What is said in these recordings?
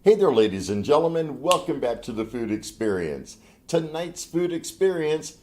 Hey there, ladies and gentlemen. Welcome back to the Food Experience. Tonight's food experience,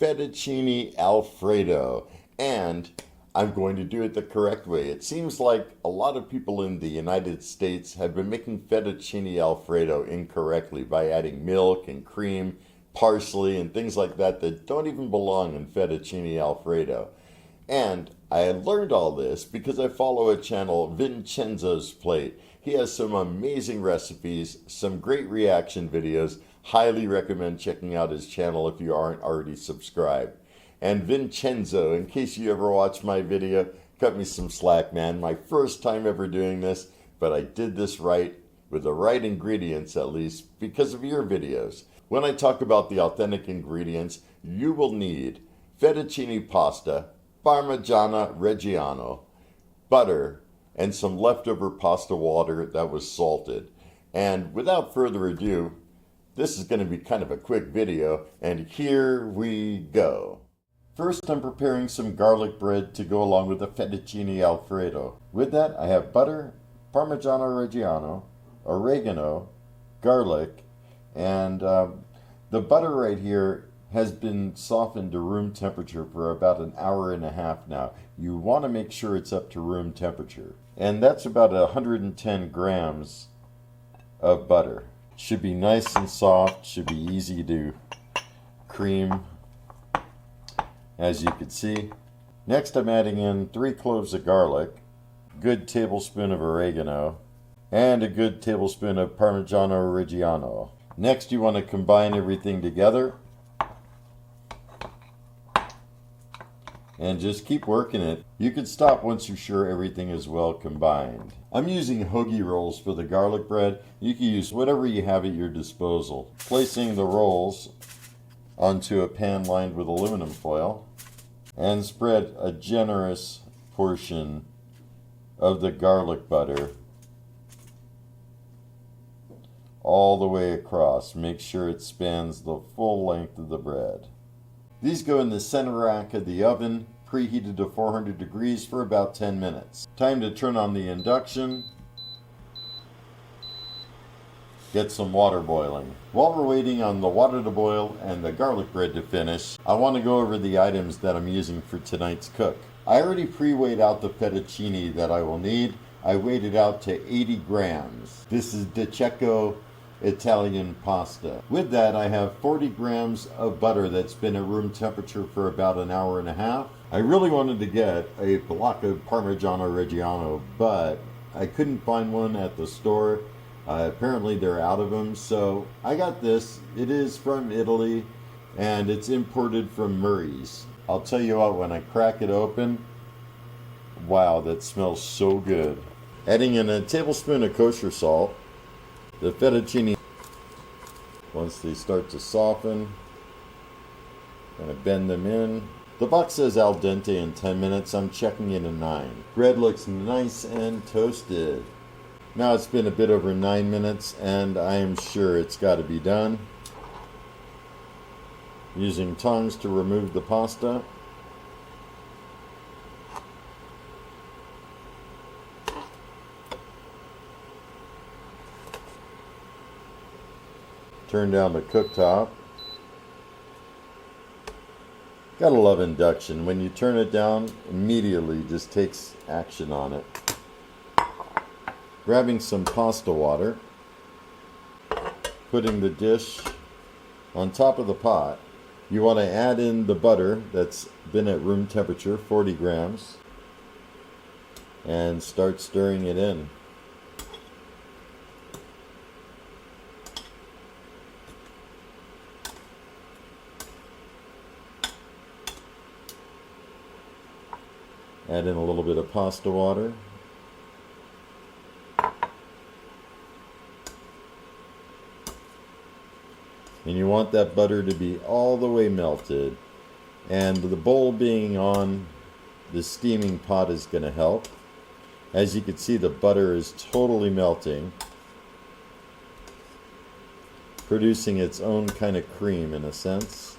Fettuccine Alfredo. And I'm going to do it the correct way. It seems like a lot of people in the United States have been making Fettuccine Alfredo incorrectly by adding milk and cream, parsley, and things like that that don't even belong in Fettuccine Alfredo. And I learned all this because I follow a channel, Vincenzo's Plate. He has some amazing recipes, some great reaction videos. Highly recommend checking out his channel if you aren't already subscribed. And Vincenzo, in case you ever watch my video, cut me some slack, man. My first time ever doing this, but I did this right, with the right ingredients at least, because of your videos. When I talk about the authentic ingredients, you will need fettuccine pasta, Parmigiano Reggiano, butter, and some leftover pasta water that was salted. And without further ado, this is going to be kind of a quick video, and here we go. First, I'm preparing some garlic bread to go along with the Fettuccine Alfredo. With that, I have butter, Parmigiano Reggiano, oregano, garlic, and the butter right here has been softened to room temperature for about an hour and a half now. You want to make sure it's up to room temperature. And that's about 110 grams of butter. Should be nice and soft, should be easy to cream, as you can see. Next, I'm adding in 3 cloves of garlic, a good tablespoon of oregano, and a good tablespoon of Parmigiano Reggiano. Next, you want to combine everything together and just keep working it. You can stop once you're sure everything is well combined. I'm using hoagie rolls for the garlic bread. You can use whatever you have at your disposal. Placing the rolls onto a pan lined with aluminum foil and spread a generous portion of the garlic butter all the way across. Make sure it spans the full length of the bread. These go in the center rack of the oven, preheated to 400 degrees for about 10 minutes. Time to turn on the induction. Get some water boiling. While we're waiting on the water to boil and the garlic bread to finish, I want to go over the items that I'm using for tonight's cook. I already pre-weighed out the fettuccine that I will need. I weighed it out to 80 grams. This is De Cecco Italian pasta. With that, I have 40 grams of butter that's been at room temperature for about an hour and a half. I really wanted to get a block of Parmigiano Reggiano, but I couldn't find one at the store. Apparently they're out of them, so I got this. It is from Italy, and it's imported from Murray's. I'll tell you what, when I crack it open, wow, that smells so good. Adding in a tablespoon of kosher salt. The fettuccine, once they start to soften, kind of bend them in. The box says al dente in 10 minutes. I'm checking in at 9. Bread looks nice and toasted. Now it's been a bit over 9 minutes, and I am sure it's got to be done. Using tongs to remove the pasta. Turn down the cooktop. Gotta love induction. When you turn it down, immediately just takes action on it. Grabbing some pasta water, putting the dish on top of the pot. You want to add in the butter that's been at room temperature, 40 grams, and start stirring it in. Add in a little bit of pasta water. And you want that butter to be all the way melted. And the bowl being on the steaming pot is going to help. As you can see, the butter is totally melting, producing its own kind of cream in a sense.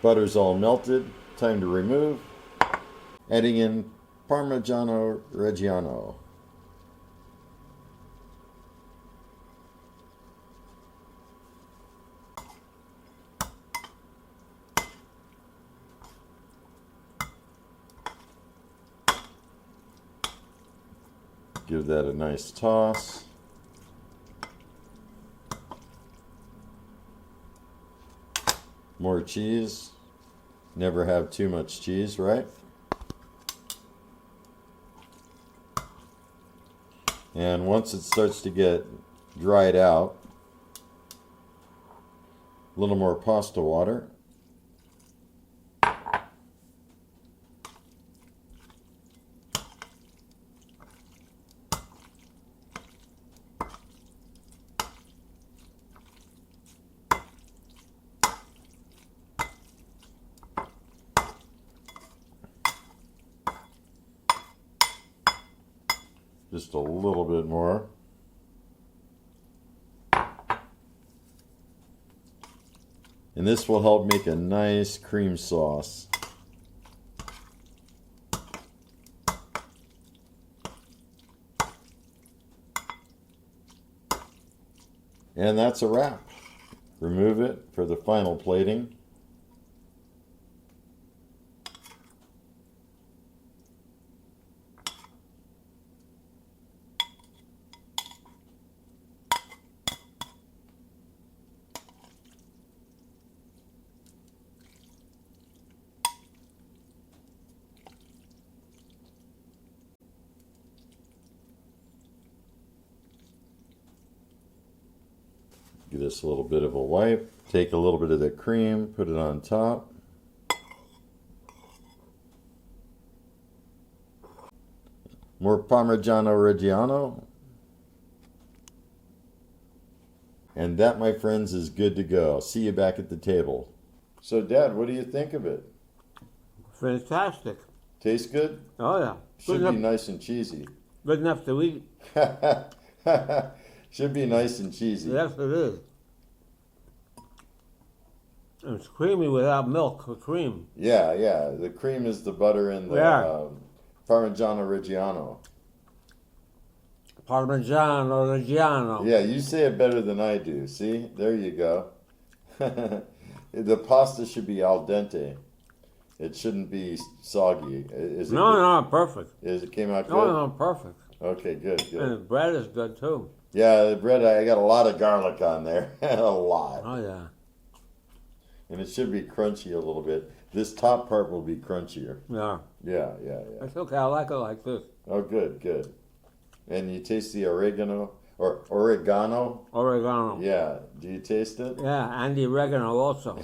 Butter's all melted. Time to remove. Adding in Parmigiano Reggiano. Give that a nice toss. More cheese. Never have too much cheese, right? And once it starts to get dried out, a little more pasta water. Just a little bit more. And this will help make a nice cream sauce. And that's a wrap. Remove it for the final plating. Give this a little bit of a wipe. Take a little bit of the cream, put it on top. More Parmigiano Reggiano. And that, my friends, is good to go. I'll see you back at the table. So, Dad, what do you think of it? Fantastic. Tastes good? Oh, yeah. Should be nice and cheesy. Good enough to eat. Should be nice and cheesy. Yes, it is. It's creamy without milk or cream. Yeah, yeah. The cream is the butter and the Parmigiano Reggiano. Parmigiano Reggiano. Yeah, you say it better than I do. See? There you go. The pasta should be al dente. It shouldn't be soggy. Is it No, good? no, perfect. It came out good? No, perfect. Okay, good, And good. the bread is good, too. Yeah, the bread, I got a lot of garlic on there. A lot. Oh, yeah. And it should be crunchy a little bit. This top part will be crunchier. Yeah. Yeah, yeah, yeah. It's okay. I like it like this. Oh, good, good. And you taste the oregano, or oregano? Oregano. Yeah. Do you taste it? Yeah, and the oregano also.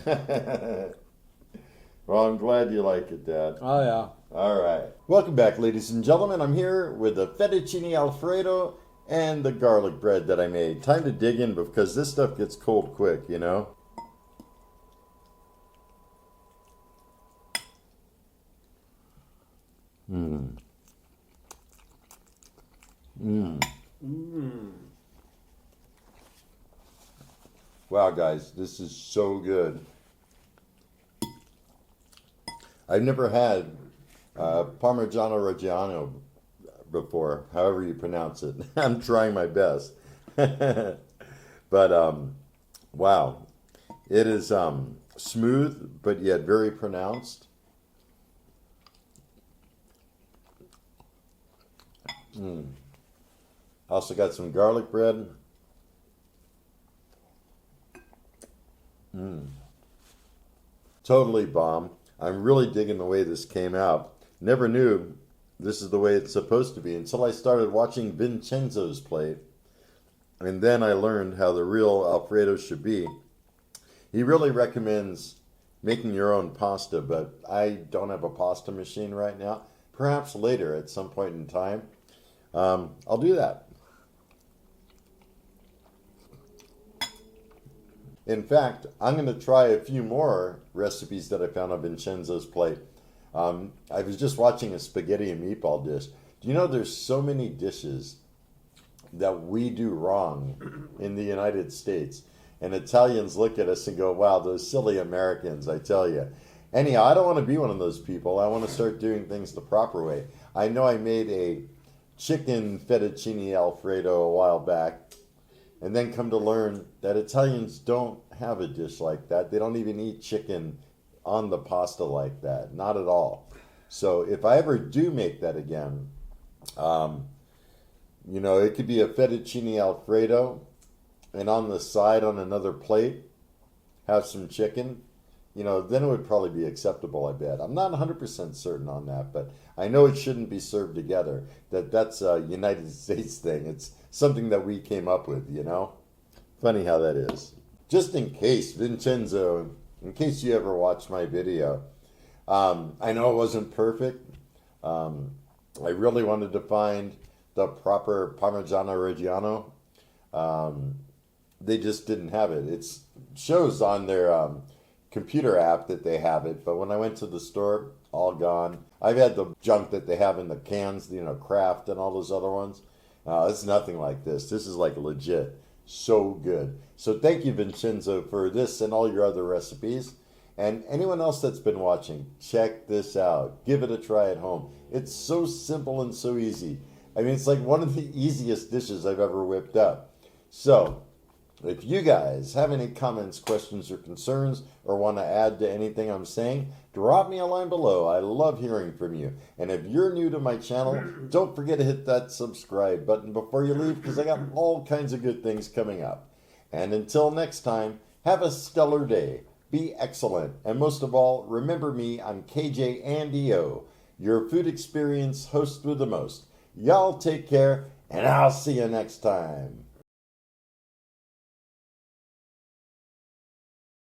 Well, I'm glad you like it, Dad. Oh, yeah. All right. Welcome back, ladies and gentlemen. I'm here with the Fettuccine Alfredo and the garlic bread that I made. Time to dig in because this stuff gets cold quick, you know? Mmm. Mmm. Mm. Wow, guys, this is so good. I've never had Parmigiano Reggiano before, however you pronounce it. I'm trying my best. But, wow. It is smooth, but yet very pronounced. Also got some garlic bread. Totally bomb. I'm really digging the way this came out. Never knew this is the way it's supposed to be until I started watching Vincenzo's plate. And then I learned how the real Alfredo should be. He really recommends making your own pasta, but I don't have a pasta machine right now. Perhaps later at some point in time. I'll do that. In fact, I'm going to try a few more recipes that I found on Vincenzo's plate. I was just watching a spaghetti and meatball dish. Do you know there's so many dishes that we do wrong in the United States? And Italians look at us and go, wow, those silly Americans, I tell you. Anyhow, I don't want to be one of those people. I want to start doing things the proper way. I know I made a chicken fettuccine Alfredo a while back, and then come to learn that Italians don't have a dish like that. They don't even eat chicken on the pasta like that. Not at all. So if I ever do make that again, it could be a fettuccine Alfredo, and on the side on another plate, have some chicken. Then it would probably be acceptable, I bet. I'm not 100% certain on that, but I know it shouldn't be served together. That's a United States thing. It's something that we came up with, Funny how that is. Just in case, Vincenzo, in case you ever watched my video, I know it wasn't perfect. I really wanted to find the proper Parmigiano Reggiano. They just didn't have it. It shows on their computer app that they have it, but when I went to the store, all gone. I've had the junk that they have in the cans, Kraft and all those other ones. It's nothing like this. This is like legit. So good. So thank you, Vincenzo, for this and all your other recipes. And anyone else that's been watching, check this out. Give it a try at home. It's so simple and so easy. I mean, it's like one of the easiest dishes I've ever whipped up. So, if you guys have any comments, questions, or concerns, or want to add to anything I'm saying, drop me a line below. I love hearing from you. And if you're new to my channel, don't forget to hit that subscribe button before you leave, because I got all kinds of good things coming up. And until next time, have a stellar day. Be excellent. And most of all, remember me, I'm KJ Andy O, your food experience host with the most. Y'all take care, and I'll see you next time.